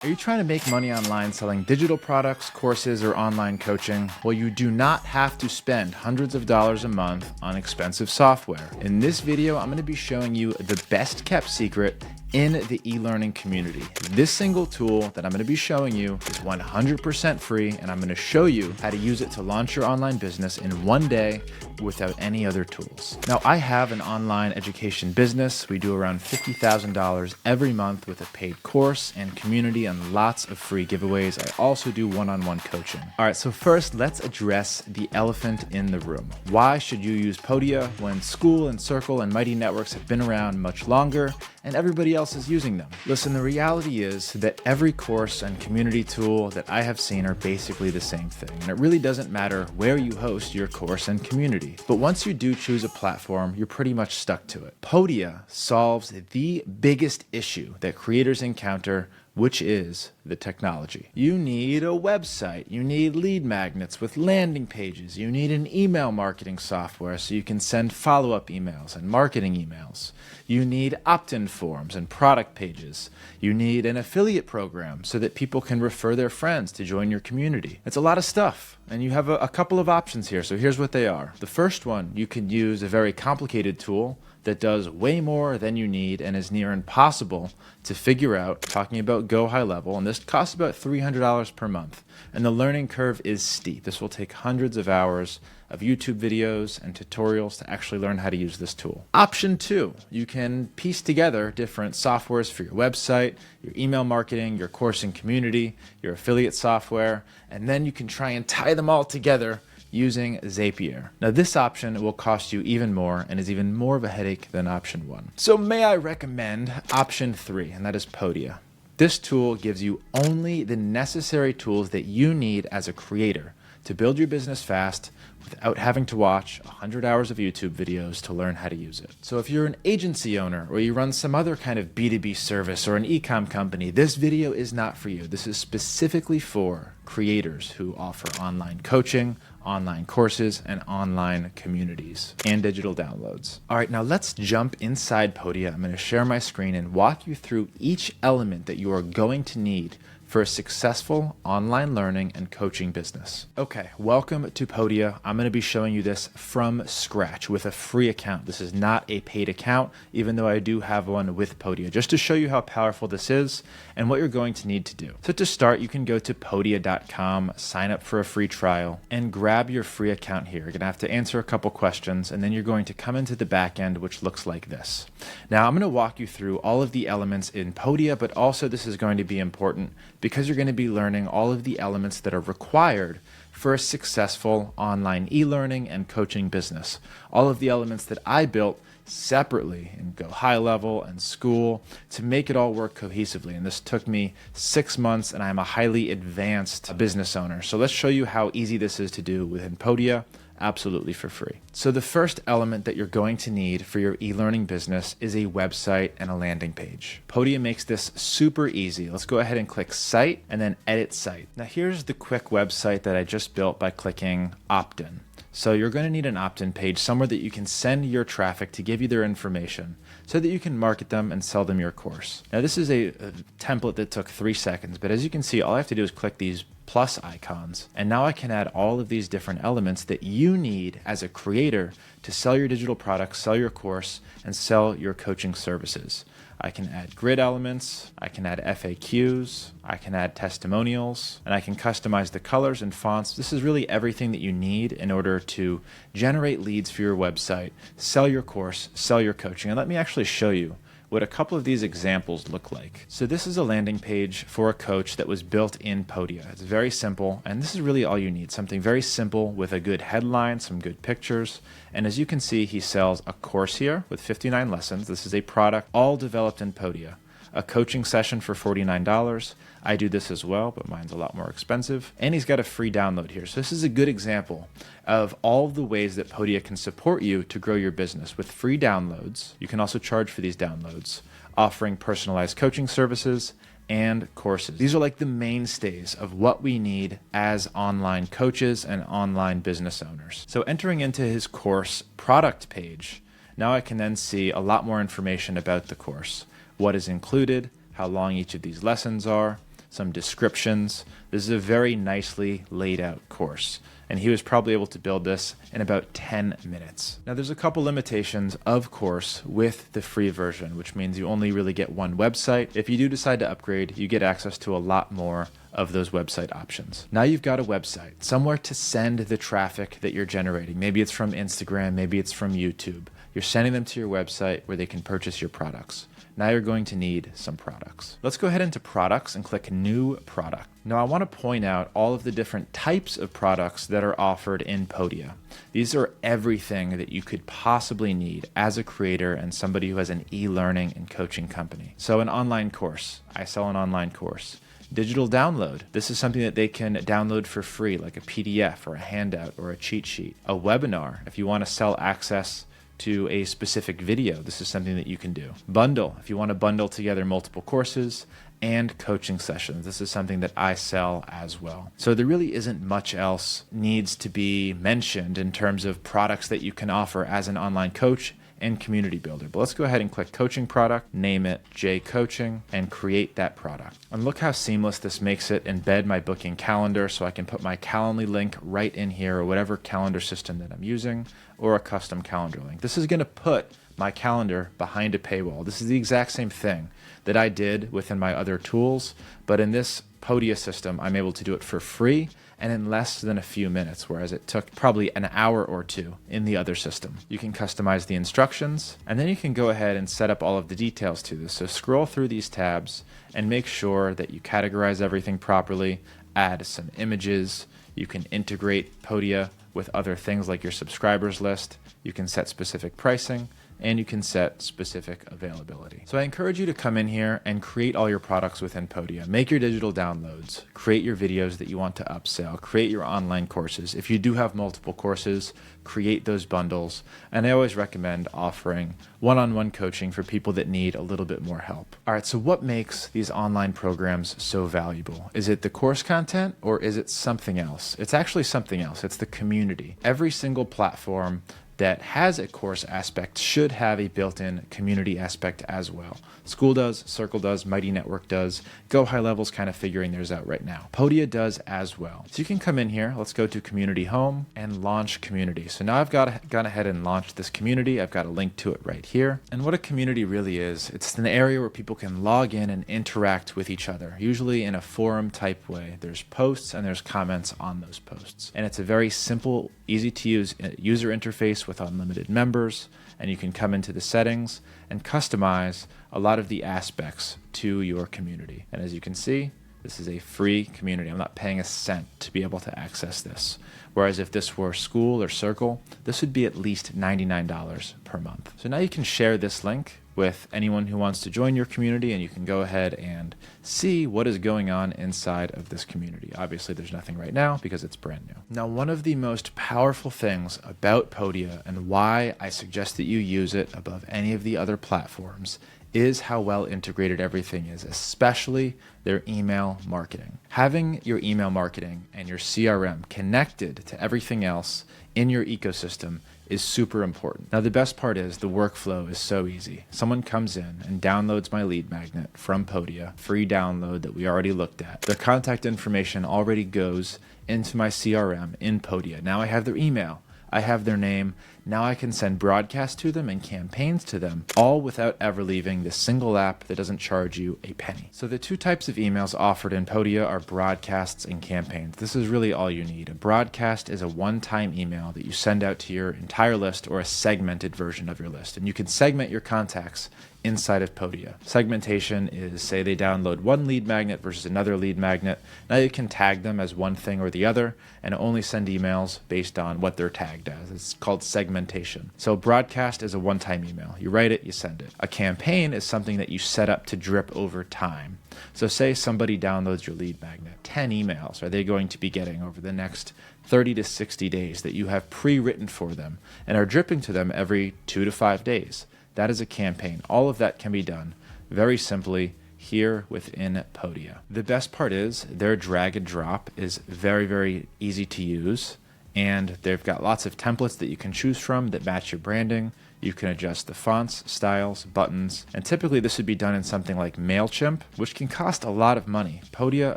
Are you trying to make money online selling digital products, courses, or online coaching? Well, you do not have to spend hundreds of dollars a month on expensive software. In this video, I'm going to be showing you the best kept secret in the e-learning community. This single tool that I'm going to be showing you is 100% free, and I'm going to show you how to use it to launch your online business in one day without any other tools. Now, I have an online education business. We do around $50,000 every month with a paid course and community and lots of free giveaways. I also do one-on-one coaching. All right, so first, let's address the elephant in the room. Why should you use Podia when Skool and Circle and Mighty Networks have been around much longer and everybody else is using them? Listen, the reality is that every course and community tool that I have seen are basically the same thing. And it really doesn't matter where you host your course and community. But once you do choose a platform, you're pretty much stuck to it. Podia solves the biggest issue that creators encounter, which is the technology. You need a website, you need lead magnets with landing pages, you need an email marketing software so you can send follow-up emails and marketing emails. You need opt-in forms and product pages. You need an affiliate program so that people can refer their friends to join your community. It's a lot of stuff, and you have a couple of options here, so here's what they are. The first one, you can use a very complicated tool that does way more than you need and is near impossible to figure out, talking about Go High Level, and this costs about $300 per month. And the learning curve is steep. This will take hundreds of hours of YouTube videos and tutorials to actually learn how to use this tool. Option 2, you can piece together different softwares for your website, your email marketing, your course and community, your affiliate software, and then you can try and tie them all together using Zapier. Now, this option will cost you even more and is even more of a headache than option 1. So may I recommend option 3, and that is Podia. This tool gives you only the necessary tools that you need as a creator to build your business fast without having to watch 100 hours of YouTube videos to learn how to use it. So if you're an agency owner or you run some other kind of B2B service or an e-com company, this video is not for you. This is specifically for creators who offer online coaching, online courses, and online communities and digital downloads. All right, now let's jump inside Podia. I'm going to share my screen and walk you through each element that you are going to need for a successful online learning and coaching business. Okay, welcome to Podia. I'm going to be showing you this from scratch with a free account. This is not a paid account, even though I do have one with Podia, just to show you how powerful this is and what you're going to need to do. So to start, you can go to podia.com, sign up for a free trial, and grab your free account here. You're going to have to answer a couple questions, and then you're going to come into the back end, which looks like this. Now, I'm going to walk you through all of the elements in Podia, but also this is going to be important because you're going to be learning all of the elements that are required for a successful online e-learning and coaching business. All of the elements that I built separately in Go High Level and Skool to make it all work cohesively. And this took me 6 months, and I'm a highly advanced business owner. So let's show you how easy this is to do within Podia, absolutely for free. So the first element that you're going to need for your e-learning business is a website and a landing page. Podia makes this super easy. Let's go ahead and click Site and then Edit Site. Now here's the quick website that I just built by clicking Opt-in. So you're going to need an opt-in page, somewhere that you can send your traffic to give you their information so that you can market them and sell them your course. Now this is a template that took 3 seconds, but as you can see, all I have to do is click these plus icons, and now I can add all of these different elements that you need as a creator to sell your digital products, sell your course, and sell your coaching services. I can add grid elements, I can add FAQs, I can add testimonials, and I can customize the colors and fonts. This is really everything that you need in order to generate leads for your website, sell your course, sell your coaching. And let me actually show you what a couple of these examples look like. So this is a landing page for a coach that was built in Podia. It's very simple, and this is really all you need. Something very simple with a good headline, some good pictures. And as you can see, he sells a course here with 59 lessons. This is a product all developed in Podia. A coaching session for $49. I do this as well, but mine's a lot more expensive. And he's got a free download here. So this is a good example of all of the ways that Podia can support you to grow your business with free downloads. You can also charge for these downloads, offering personalized coaching services and courses. These are like the mainstays of what we need as online coaches and online business owners. So entering into his course product page, now I can then see a lot more information about the course. What is included, how long each of these lessons are, some descriptions. This is a very nicely laid out course, and he was probably able to build this in about 10 minutes. Now there's a couple limitations, of course, with the free version, which means you only really get one website. If you do decide to upgrade, you get access to a lot more of those website options. Now you've got a website, somewhere to send the traffic that you're generating. Maybe it's from Instagram, maybe it's from YouTube. You're sending them to your website where they can purchase your products. Now you're going to need some products. Let's go ahead into products and click new product. Now I want to point out all of the different types of products that are offered in Podia. These are everything that you could possibly need as a creator and somebody who has an e-learning and coaching company. So an online course, I sell an online course. Digital download. This is something that they can download for free, like a PDF or a handout or a cheat sheet. A webinar, if you want to sell access to a specific video, this is something that you can do. Bundle, if you want to bundle together multiple courses, and coaching sessions. This is something that I sell as well. So there really isn't much else needs to be mentioned in terms of products that you can offer as an online coach and community builder. But let's go ahead and click coaching product, name it J Coaching, and create that product. And look how seamless this makes it. Embed my booking calendar so I can put my Calendly link right in here, or whatever calendar system that I'm using, or a custom calendar link. This is going to put my calendar behind a paywall. This is the exact same thing that I did within my other tools, but in this Podia system, I'm able to do it for free and in less than a few minutes, whereas it took probably an hour or two in the other system. You can customize the instructions, and then you can go ahead and set up all of the details to this. So scroll through these tabs and make sure that you categorize everything properly, add some images. You can integrate Podia with other things like your subscribers list. You can set specific pricing, and you can set specific availability. So I encourage you to come in here and create all your products within Podia. Make your digital downloads, create your videos that you want to upsell, create your online courses. If you do have multiple courses, create those bundles. And I always recommend offering one-on-one coaching for people that need a little bit more help. All right, so what makes these online programs so valuable? Is it the course content, or is it something else? It's actually something else. It's the community. Every single platform that has a course aspect should have a built-in community aspect as well. Skool does, Circle does, Mighty Network does. Go High Level's kind of figuring theirs out right now. Podia does as well. So you can come in here, let's go to Community Home and launch Community. So now I've gone ahead and launched this community. I've got a link to it right here. And what a community really is, it's an area where people can log in and interact with each other, usually in a forum type way. There's posts and there's comments on those posts. And it's a very simple, easy to use user interface with unlimited members, and you can come into the settings and customize a lot of the aspects to your community. And as you can see, this is a free community. I'm not paying a cent to be able to access this. Whereas if this were Skool or Circle, this would be at least $99 per month. So now you can share this link with anyone who wants to join your community, and you can go ahead and see what is going on inside of this community. Obviously, there's nothing right now because it's brand new. Now, one of the most powerful things about Podia, and why I suggest that you use it above any of the other platforms, is how well integrated everything is, especially their email marketing. Having your email marketing and your CRM connected to everything else in your ecosystem is super important. Now, the best part is the workflow is so easy. Someone comes in and downloads my lead magnet from Podia, free download that we already looked at. Their contact information already goes into my CRM in Podia. Now I have their email, I have their name. Now I can send broadcasts to them and campaigns to them, all without ever leaving this single app that doesn't charge you a penny. So the two types of emails offered in Podia are broadcasts and campaigns. This is really all you need. A broadcast is a one-time email that you send out to your entire list, or a segmented version of your list. And you can segment your contacts inside of Podia. Segmentation is, say they download one lead magnet versus another lead magnet. Now you can tag them as one thing or the other and only send emails based on what they're tagged as. It's called segmentation. So broadcast is a one-time email. You write it, you send it. A campaign is something that you set up to drip over time. So say somebody downloads your lead magnet. 10 emails are they going to be getting over the next 30 to 60 days that you have pre-written for them and are dripping to them every 2 to 5 days. That is a campaign. All of that can be done very simply here within Podia. The best part is their drag and drop is very, very easy to use, and they've got lots of templates that you can choose from that match your branding. You can adjust the fonts, styles, buttons, and typically this would be done in something like MailChimp, which can cost a lot of money. Podia,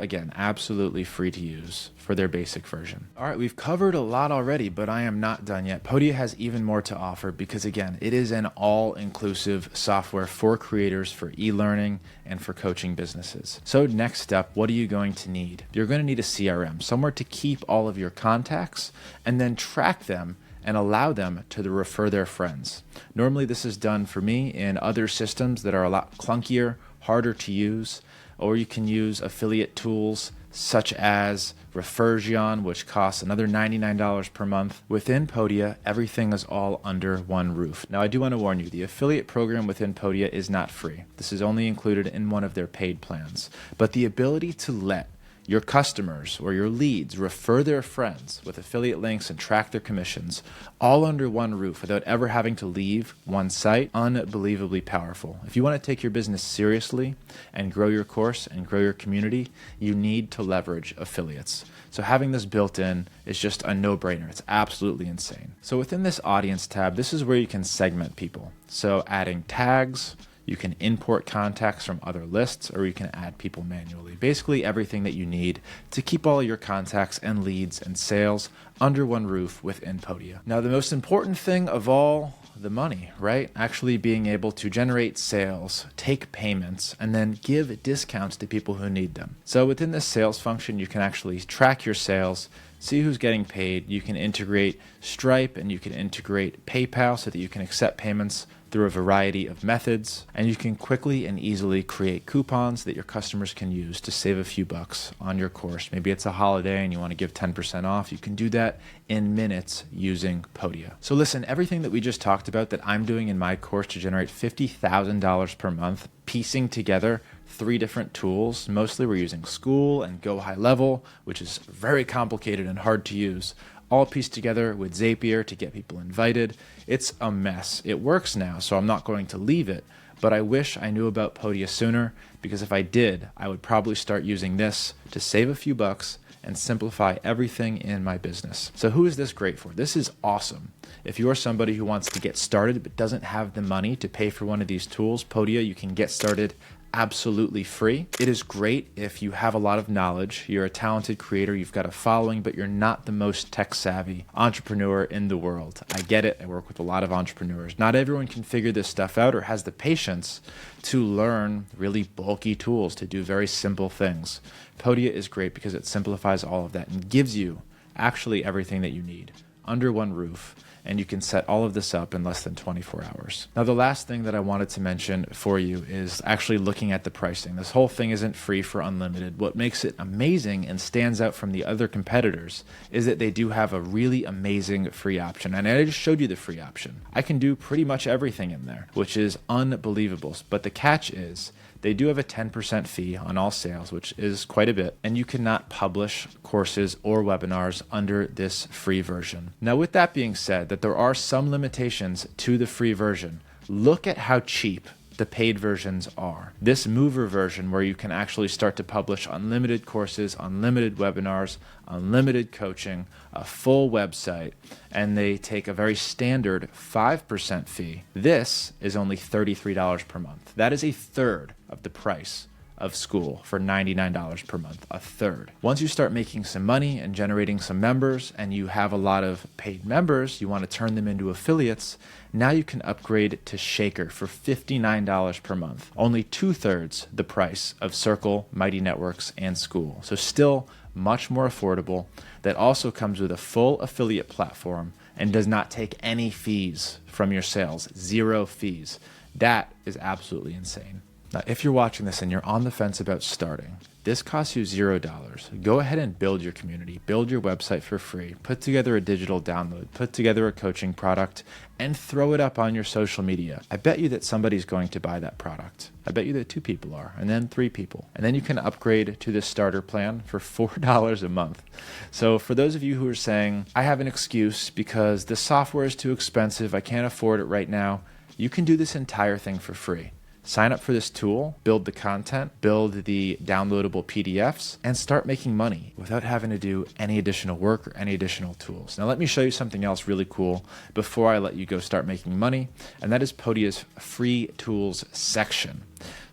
again, absolutely free to use for their basic version. All right, we've covered a lot already, but I am not done yet. Podia has even more to offer because, again, it is an all-inclusive software for creators, for e-learning, and for coaching businesses. So next up, what are you going to need? You're going to need a CRM, somewhere to keep all of your contacts and then track them and allow them to refer their friends. Normally this is done for me in other systems that are a lot clunkier, harder to use, or you can use affiliate tools such as Refergion, which costs another $99 per month. Within Podia, everything is all under one roof. Now, I do want to warn you, the affiliate program within Podia is not free. This is only included in one of their paid plans. But the ability to let your customers or your leads refer their friends with affiliate links and track their commissions all under one roof without ever having to leave one site, unbelievably powerful. If you want to take your business seriously and grow your course and grow your community, you need to leverage affiliates. So having this built in is just a no-brainer. It's absolutely insane. So within this audience tab, this is where you can segment people. So adding tags, you can import contacts from other lists, or you can add people manually. Basically everything that you need to keep all your contacts and leads and sales under one roof within Podia. Now, the most important thing of all, the money, right? Actually being able to generate sales, take payments, and then give discounts to people who need them. So within this sales function, you can actually track your sales, see who's getting paid. You can integrate Stripe and you can integrate PayPal so that you can accept payments through a variety of methods, and you can quickly and easily create coupons that your customers can use to save a few bucks on your course. Maybe it's a holiday and you want to give 10% off. You can do that in minutes using Podia. So listen, everything that we just talked about that I'm doing in my course to generate $50,000 per month, piecing together 3 different tools. Mostly we're using Skool and Go High Level, which is very complicated and hard to use, all pieced together with Zapier to get people invited. It's a mess. It works now, so I'm not going to leave it, but I wish I knew about Podia sooner, because if I did, I would probably start using this to save a few bucks and simplify everything in my business. So who is this great for? This is awesome. If you're somebody who wants to get started but doesn't have the money to pay for one of these tools, Podia, you can get started absolutely free. It is great if you have a lot of knowledge, you're a talented creator, you've got a following, but you're not the most tech savvy entrepreneur in the world. I get it. I work with a lot of entrepreneurs. Not everyone can figure this stuff out or has the patience to learn really bulky tools to do very simple things. Podia is great because it simplifies all of that and gives you actually everything that you need under one roof, and you can set all of this up in less than 24 hours. Now, the last thing that I wanted to mention for you is actually looking at the pricing. This whole thing isn't free for unlimited. What makes it amazing and stands out from the other competitors is that they do have a really amazing free option. And I just showed you the free option. I can do pretty much everything in there, which is unbelievable. But the catch is, they do have a 10% fee on all sales, which is quite a bit, and you cannot publish courses or webinars under this free version. Now, with that being said, that there are some limitations to the free version, look at how cheap the paid versions are. This mover version, where you can actually start to publish unlimited courses, unlimited webinars, unlimited coaching, a full website, and they take a very standard 5% fee. This is only $33 per month. That is a third of the price of Skool for $99 per month, a third. Once you start making some money and generating some members, and you have a lot of paid members, you want to turn them into affiliates, now you can upgrade to Shaker for $59 per month, only 2/3 the price of Circle, Mighty Networks, and Skool. So still much more affordable. That also comes with a full affiliate platform and does not take any fees from your sales, 0 fees. That is absolutely insane. Now, if you're watching this and you're on the fence about starting, this costs you $0. Go ahead and build your community, build your website for free, put together a digital download, put together a coaching product, and throw it up on your social media. I bet you that somebody's going to buy that product. I bet you that 2 people are, and then 3 people. And then you can upgrade to the starter plan for $4 a month. So for those of you who are saying, I have an excuse because the software is too expensive, I can't afford it right now, you can do this entire thing for free. Sign up for this tool, build the content, build the downloadable PDFs, and start making money without having to do any additional work or any additional tools. Now, let me show you something else really cool before I let you go start making money, and that is Podia's free tools section.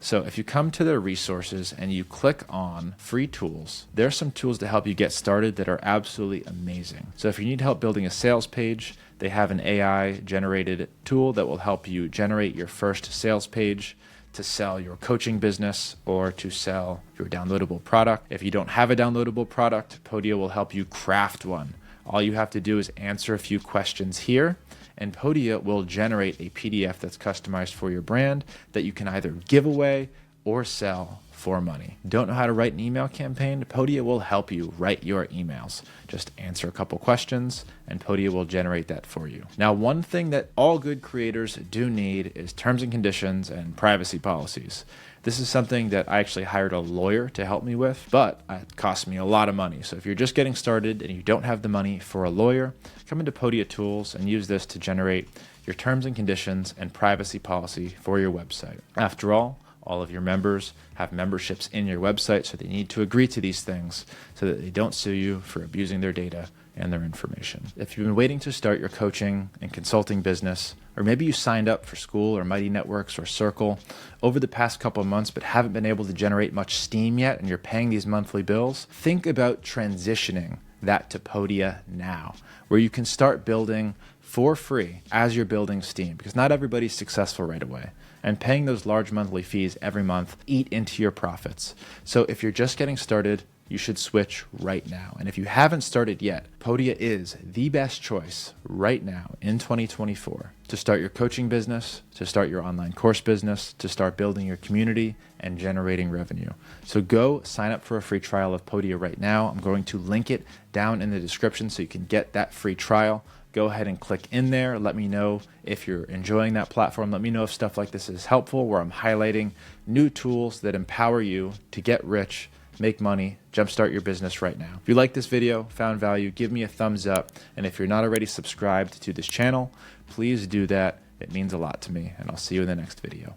So if you come to their resources and you click on free tools, there's some tools to help you get started that are absolutely amazing. So if you need help building a sales page, they have an AI generated tool that will help you generate your first sales page to sell your coaching business or to sell your downloadable product. If you don't have a downloadable product, Podia will help you craft one. All you have to do is answer a few questions here, and Podia will generate a PDF that's customized for your brand that you can either give away or sell for money. Don't know how to write an email campaign? Podia will help you write your emails. Just answer a couple questions and Podia will generate that for you. Now, one thing that all good creators do need is terms and conditions and privacy policies. This is something that I actually hired a lawyer to help me with, but it cost me a lot of money. So if you're just getting started and you don't have the money for a lawyer, come into Podia Tools and use this to generate your terms and conditions and privacy policy for your website. After all of your members have memberships in your website, so they need to agree to these things so that they don't sue you for abusing their data and their information. If you've been waiting to start your coaching and consulting business, or maybe you signed up for Skool or Mighty Networks or Circle over the past couple of months but haven't been able to generate much steam yet and you're paying these monthly bills, think about transitioning that to Podia now, where you can start building for free as you're building steam, because not everybody's successful right away. And paying those large monthly fees every month eat into your profits. So if you're just getting started, you should switch right now. And if you haven't started yet, Podia is the best choice right now in 2024 to start your coaching business, to start your online course business, to start building your community and generating revenue. So go sign up for a free trial of Podia right now. I'm going to link it down in the description so you can get that free trial. Go ahead and click in there. Let me know if you're enjoying that platform. Let me know if stuff like this is helpful, where I'm highlighting new tools that empower you to get rich, make money, jumpstart your business right now. If you like this video, found value, give me a thumbs up. And if you're not already subscribed to this channel, please do that. It means a lot to me, and I'll see you in the next video.